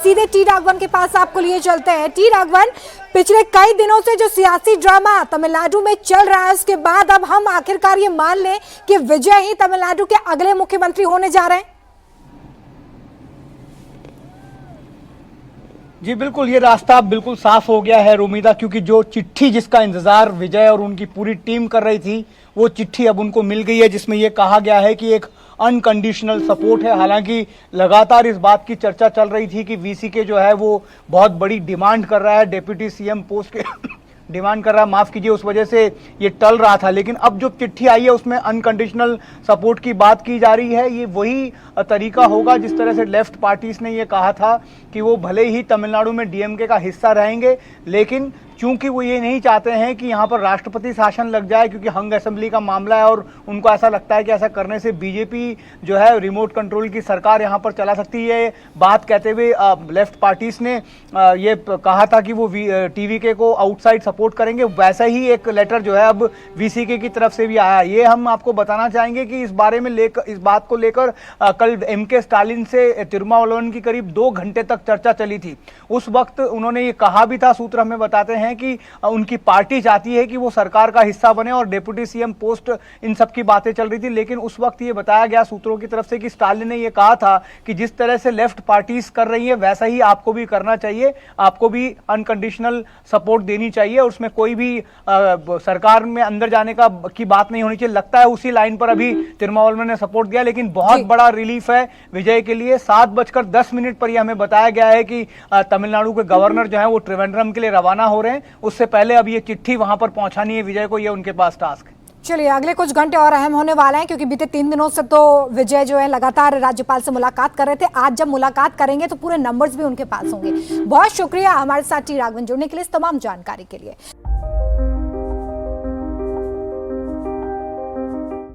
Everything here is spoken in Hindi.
सीधे टी राघवन के पास आपको लिए चलते हैं। टी राघवन, पिछले कई दिनों से जो सियासी ड्रामा तमिलनाडु में चल रहा है, उसके बाद अब हम आखिरकार ये मान लें कि विजय ही तमिलनाडु के अगले मुख्यमंत्री होने जा रहे हैं। जी बिल्कुल, ये रास्ता बिल्कुल साफ हो गया है रोमिदा, क्योंकि जो चिट्ठी जिसका इंतजार विजय और उनकी पूरी टीम कर रही थी, वो चिट्ठी अब उनको मिल गई है, जिसमें ये कहा गया है कि एक अनकंडीशनल सपोर्ट है। हालांकि लगातार इस बात की चर्चा चल रही थी कि वीसीके जो है वो बहुत बड़ी डिमांड कर रहा है, डेप्यूटी सीएम पोस्ट के डिमांड कर रहा है, माफ कीजिए, उस वजह से ये टल रहा था। लेकिन अब जो चिट्ठी आई है उसमें अनकंडीशनल सपोर्ट की बात की जा रही है। ये वही तरीका होगा जिस तरह से लेफ्ट पार्टीज ने ये कहा था कि वो भले ही तमिलनाडु में डीएमके का हिस्सा रहेंगे, लेकिन चूंकि वो ये नहीं चाहते हैं कि यहाँ पर राष्ट्रपति शासन लग जाए, क्योंकि हंग असेंबली का मामला है और उनको ऐसा लगता है कि ऐसा करने से बीजेपी जो है रिमोट कंट्रोल की सरकार यहाँ पर चला सकती है। बात कहते हुए लेफ्ट पार्टीज ने ये कहा था कि वो टीवीके को आउटसाइड सपोर्ट करेंगे। वैसा ही एक लेटर जो है अब वीसीके की तरफ से भी आया। ये हम आपको बताना चाहेंगे कि इस बात को लेकर कल एमके स्टालिन से तिरुमावलवन की करीब 2 घंटे तक चर्चा चली थी। उस वक्त उन्होंने ये कहा भी था, सूत्र हमें बताते हैं कि उनकी पार्टी चाहती है कि वो सरकार का हिस्सा बने और डिप्टी सीएम पोस्ट, इन सब की बातें चल रही थी। लेकिन उस वक्त ये बताया गया सूत्रों की तरफ से कि स्टालिन ने ये कहा था कि जिस तरह से लेफ्ट पार्टीज कर रही है वैसा ही आपको भी करना चाहिए, आपको भी अनकंडीशनल सपोर्ट देनी चाहिए, और उसमें कोई भी सरकार में अंदर जाने की बात नहीं होनी चाहिए। लगता है उसी लाइन पर अभी तिरुमावलवन ने सपोर्ट दिया। लेकिन बहुत बड़ा रिलीफ है विजय के लिए। 7:10 पर यह हमें बताया गया है कि तमिलनाडु के गवर्नर जो है वो त्रिवेंद्रम के लिए रवाना हो रहे हैं। उससे पहले अब ये चिट्ठी वहां पर पहुंचानी है विजय को, ये उनके पास टास्क है। चलिए, अगले कुछ घंटे और अहम होने वाले हैं, क्योंकि बीते 3 दिनों से तो विजय जो है लगातार राज्यपाल से मुलाकात कर रहे थे। आज जब मुलाकात करेंगे तो पूरे नंबर्स भी उनके पास होंगे। बहुत शुक्रिया हमारे साथ टी राघवन जुड़ने के लिए, इस तमाम जानकारी के लिए।